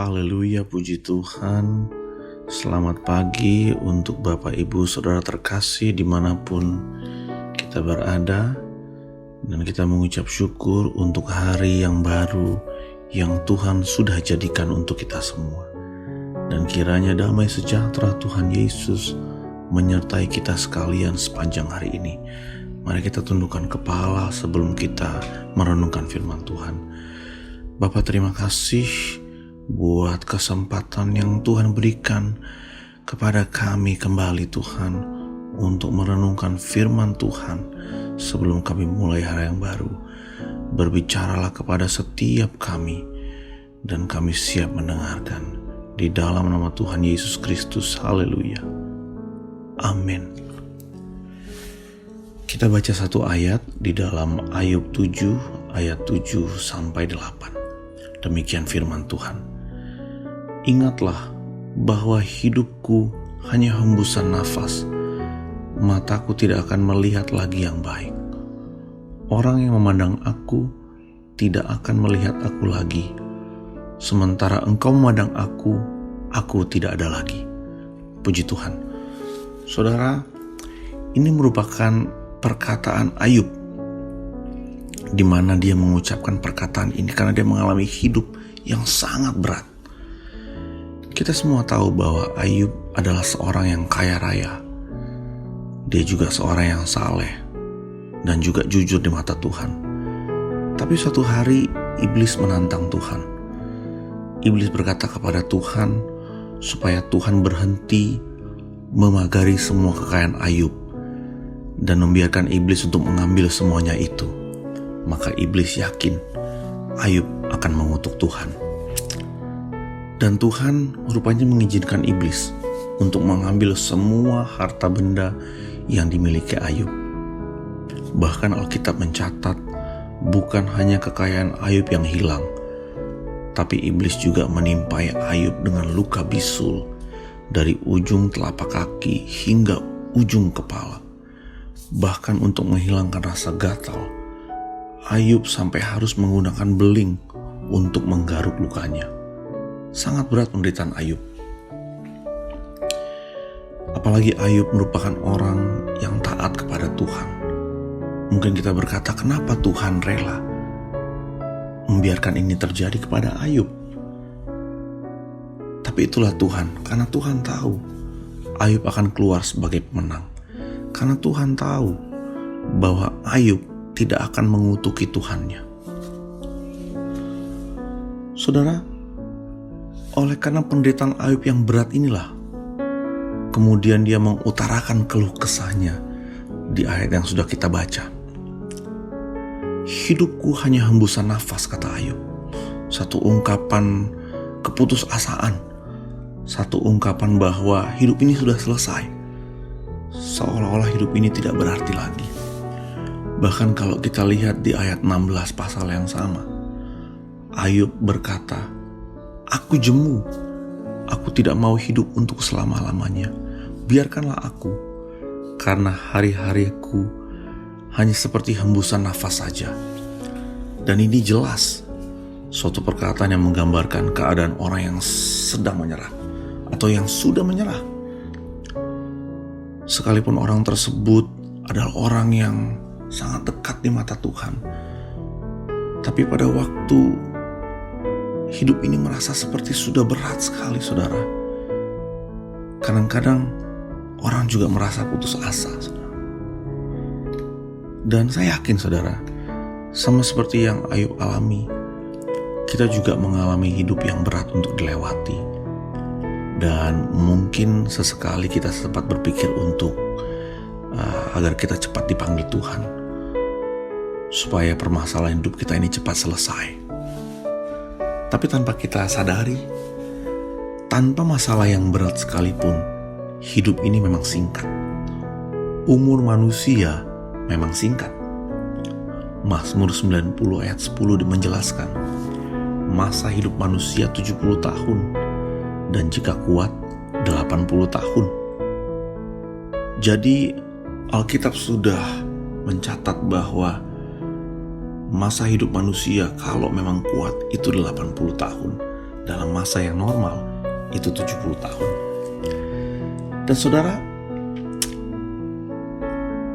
Haleluya, puji Tuhan. Selamat pagi untuk Bapak Ibu Saudara terkasih dimanapun kita berada. Dan kita mengucap syukur untuk hari yang baru yang Tuhan sudah jadikan untuk kita semua. Dan kiranya damai sejahtera Tuhan Yesus menyertai kita sekalian sepanjang hari ini. Mari kita tundukkan kepala sebelum kita merenungkan firman Tuhan. Bapa, terima kasih buat kesempatan yang Tuhan berikan kepada kami kembali, Tuhan, untuk merenungkan firman Tuhan sebelum kami mulai hari yang baru. Berbicaralah kepada setiap kami dan kami siap mendengarkan. Di dalam nama Tuhan Yesus Kristus, haleluya. Amin. Kita baca satu ayat di dalam Ayub 7 ayat 7 sampai 8. Demikian firman Tuhan. Ingatlah bahwa hidupku hanya hembusan nafas, mataku tidak akan melihat lagi yang baik. Orang yang memandang aku tidak akan melihat aku lagi, sementara engkau memandang aku tidak ada lagi. Puji Tuhan. Saudara, ini merupakan perkataan Ayub, di mana dia mengucapkan perkataan ini karena dia mengalami hidup yang sangat berat. Kita semua tahu bahwa Ayub adalah seorang yang kaya raya. Dia juga seorang yang saleh dan juga jujur di mata Tuhan. Tapi suatu hari iblis menantang Tuhan. Iblis berkata kepada Tuhan supaya Tuhan berhenti memagari semua kekayaan Ayub dan membiarkan iblis untuk mengambil semuanya itu. Maka iblis yakin Ayub akan mengutuk Tuhan. Dan Tuhan rupanya mengizinkan iblis untuk mengambil semua harta benda yang dimiliki Ayub. Bahkan Alkitab mencatat bukan hanya kekayaan Ayub yang hilang, tapi iblis juga menimpai Ayub dengan luka bisul dari ujung telapak kaki hingga ujung kepala. Bahkan untuk menghilangkan rasa gatal, Ayub sampai harus menggunakan beling untuk menggaruk lukanya. Sangat berat penderitaan Ayub. Apalagi Ayub merupakan orang yang taat kepada Tuhan. Mungkin kita berkata, kenapa Tuhan rela membiarkan ini terjadi kepada Ayub? Tapi itulah Tuhan, karena Tuhan tahu Ayub akan keluar sebagai pemenang. Karena Tuhan tahu bahwa Ayub tidak akan mengutuki Tuhannya. Saudara, oleh karena penderitaan Ayub yang berat inilah, kemudian dia mengutarakan keluh kesahnya di ayat yang sudah kita baca. Hidupku hanya hembusan nafas, kata Ayub. Satu ungkapan keputusasaan, satu ungkapan bahwa hidup ini sudah selesai. Seolah-olah hidup ini tidak berarti lagi. Bahkan kalau kita lihat di ayat 16 pasal yang sama, Ayub berkata, aku jemu, aku tidak mau hidup untuk selama-lamanya. Biarkanlah aku, karena hari-hariku hanya seperti hembusan nafas saja. Dan ini jelas suatu perkataan yang menggambarkan keadaan orang yang sedang menyerah atau yang sudah menyerah. Sekalipun orang tersebut adalah orang yang sangat dekat di mata Tuhan, tapi pada waktu hidup ini merasa seperti sudah berat sekali, saudara. Kadang-kadang orang juga merasa putus asa, saudara. Dan saya yakin, saudara, sama seperti yang Ayub alami, kita juga mengalami hidup yang berat untuk dilewati. Dan mungkin sesekali kita sempat berpikir untuk agar kita cepat dipanggil Tuhan, supaya permasalahan hidup kita ini cepat selesai. Tapi tanpa kita sadari, tanpa masalah yang berat sekalipun, hidup ini memang singkat. Umur manusia memang singkat. Mazmur 90 ayat 10 menjelaskan, masa hidup manusia 70 tahun, dan jika kuat 80 tahun. Jadi Alkitab sudah mencatat bahwa masa hidup manusia kalau memang kuat itu 80 tahun. dalam masa yang normal itu 70 tahun. Dan saudara,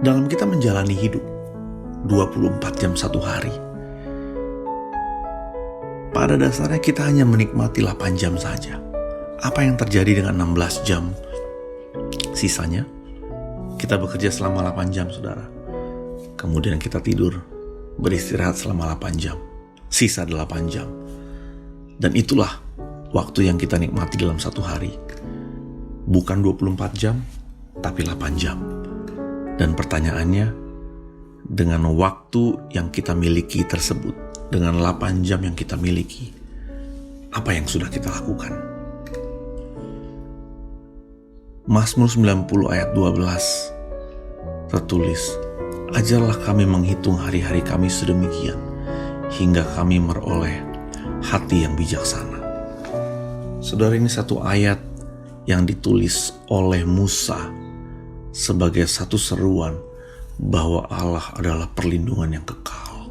dalam kita menjalani hidup 24 jam satu hari, pada dasarnya kita hanya menikmati 8 jam saja. Apa yang terjadi dengan 16 jam sisanya? Kita bekerja selama 8 jam, saudara. Kemudian kita tidur, beristirahat selama 8 jam. Sisa 8 jam. Dan itulah waktu yang kita nikmati dalam satu hari. Bukan 24 jam, tapi 8 jam. Dan pertanyaannya, dengan waktu yang kita miliki tersebut, dengan 8 jam yang kita miliki, apa yang sudah kita lakukan? Mazmur 90 ayat 12 tertulis, "Ajarlah kami menghitung hari-hari kami sedemikian, hingga kami meroleh hati yang bijaksana." Saudara, ini satu ayat yang ditulis oleh Musa sebagai satu seruan bahwa Allah adalah perlindungan yang kekal,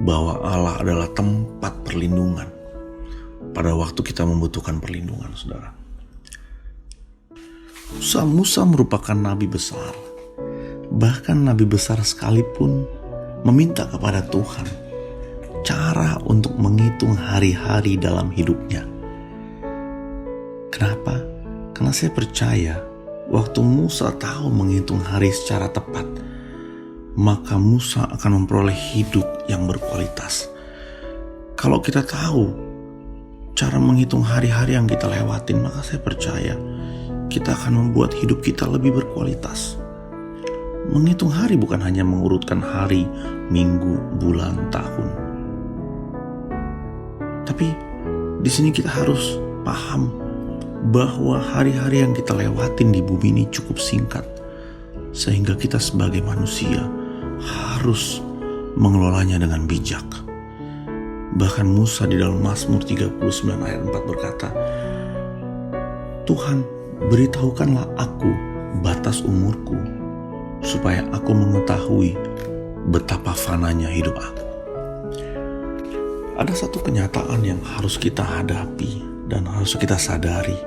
bahwa Allah adalah tempat perlindungan pada waktu kita membutuhkan perlindungan, saudara. Musa merupakan nabi besar. Bahkan nabi besar sekalipun meminta kepada Tuhan cara untuk menghitung hari-hari dalam hidupnya. Kenapa? Karena saya percaya waktu Musa tahu menghitung hari secara tepat, maka Musa akan memperoleh hidup yang berkualitas. Kalau kita tahu cara menghitung hari-hari yang kita lewatin, maka saya percaya kita akan membuat hidup kita lebih berkualitas. Menghitung hari bukan hanya mengurutkan hari, minggu, bulan, tahun. Tapi di sini kita harus paham bahwa hari-hari yang kita lewatin di bumi ini cukup singkat, sehingga kita sebagai manusia harus mengelolanya dengan bijak. Bahkan Musa di dalam Mazmur 39 ayat 4 berkata, "Tuhan, beritahukanlah aku batas umurku, supaya aku mengetahui betapa fananya hidup aku." Ada satu kenyataan yang harus kita hadapi dan harus kita sadari,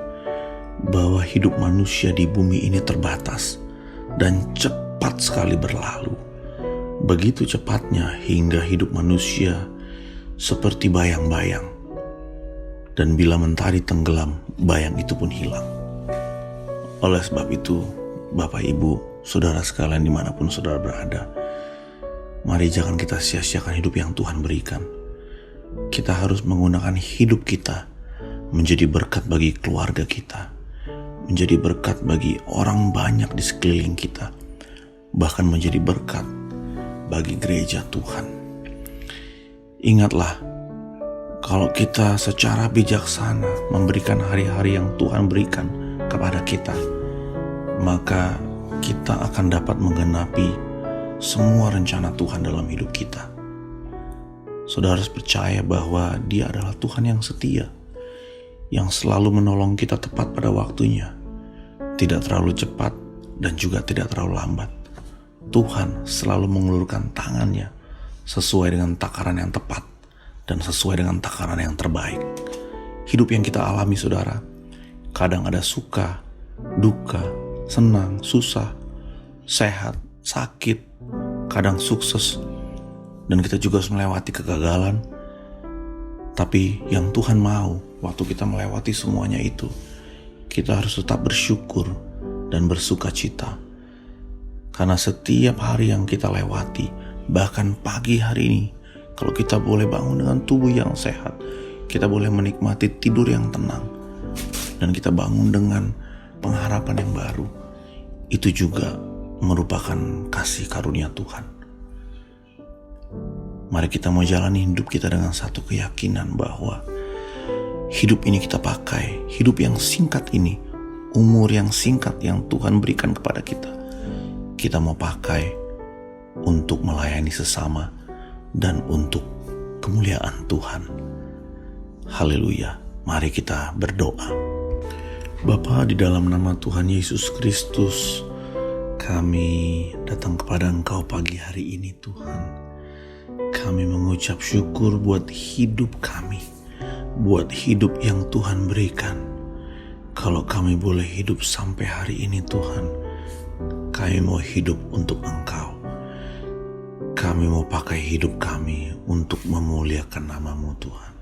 bahwa hidup manusia di bumi ini terbatas dan cepat sekali berlalu. Begitu cepatnya hingga hidup manusia seperti bayang-bayang. Dan bila mentari tenggelam, bayang itu pun hilang. Oleh sebab itu, Bapak, Ibu, saudara sekalian dimanapun saudara berada, mari jangan kita sia-siakan hidup yang Tuhan berikan. Kita harus menggunakan hidup kita menjadi berkat bagi keluarga kita, menjadi berkat bagi orang banyak di sekeliling kita, bahkan menjadi berkat bagi gereja Tuhan. Ingatlah, kalau kita secara bijaksana memberikan hari-hari yang Tuhan berikan kepada kita, maka kita akan dapat menggenapi semua rencana Tuhan dalam hidup kita. Saudara harus percaya bahwa Dia adalah Tuhan yang setia, yang selalu menolong kita tepat pada waktunya, tidak terlalu cepat dan juga tidak terlalu lambat. Tuhan selalu mengulurkan tangannya sesuai dengan takaran yang tepat dan sesuai dengan takaran yang terbaik. Hidup yang kita alami, saudara, kadang ada suka, duka, senang, susah, sehat, sakit, kadang sukses, dan kita juga harus melewati kegagalan. Tapi yang Tuhan mau, waktu kita melewati semuanya itu, kita harus tetap bersyukur dan bersuka cita. Karena setiap hari yang kita lewati, bahkan pagi hari ini, kalau kita boleh bangun dengan tubuh yang sehat, kita boleh menikmati tidur yang tenang, dan kita bangun dengan pengharapan yang baru, itu juga merupakan kasih karunia Tuhan. Mari kita mau jalani hidup kita dengan satu keyakinan bahwa hidup ini kita pakai, hidup yang singkat ini, umur yang singkat yang Tuhan berikan kepada kita mau pakai untuk melayani sesama dan untuk kemuliaan Tuhan. Haleluya. Mari kita berdoa. Bapa, di dalam nama Tuhan Yesus Kristus, kami datang kepada Engkau pagi hari ini, Tuhan. Kami mengucap syukur buat hidup kami, buat hidup yang Tuhan berikan. Kalau kami boleh hidup sampai hari ini Tuhan, kami mau hidup untuk Engkau. Kami mau pakai hidup kami untuk memuliakan nama-Mu Tuhan.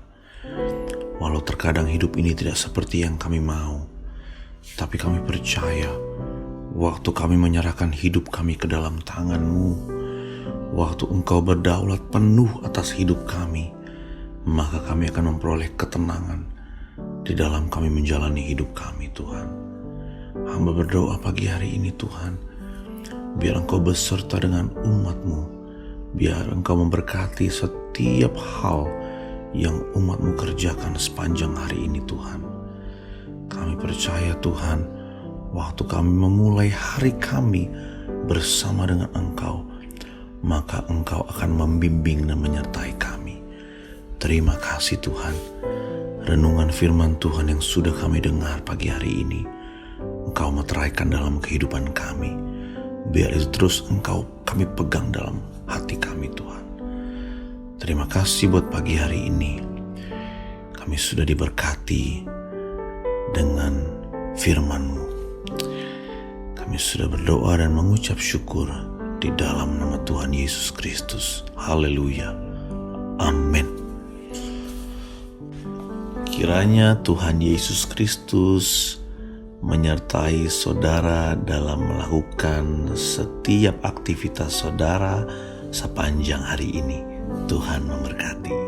Walau terkadang hidup ini tidak seperti yang kami mau, tapi kami percaya waktu kami menyerahkan hidup kami ke dalam tangan-Mu, waktu Engkau berdaulat penuh atas hidup kami, maka kami akan memperoleh ketenangan di dalam kami menjalani hidup kami Tuhan. Hamba berdoa pagi hari ini Tuhan, biar Engkau beserta dengan umat-Mu, biar Engkau memberkati setiap hal yang umat-Mu kerjakan sepanjang hari ini Tuhan. Kami percaya Tuhan, waktu kami memulai hari kami bersama dengan Engkau, maka Engkau akan membimbing dan menyertai kami. Terima kasih Tuhan. Renungan firman Tuhan yang sudah kami dengar pagi hari ini, Engkau meteraikan dalam kehidupan kami. Biar itu terus kami pegang dalam hati kami Tuhan. Terima kasih buat pagi hari ini. Kami sudah diberkati dengan firman-Mu. Kami sudah berdoa dan mengucap syukur di dalam nama Tuhan Yesus Kristus. Haleluya. Amin. Kiranya Tuhan Yesus Kristus menyertai saudara dalam melakukan setiap aktivitas saudara sepanjang hari ini. Tuhan memberkati.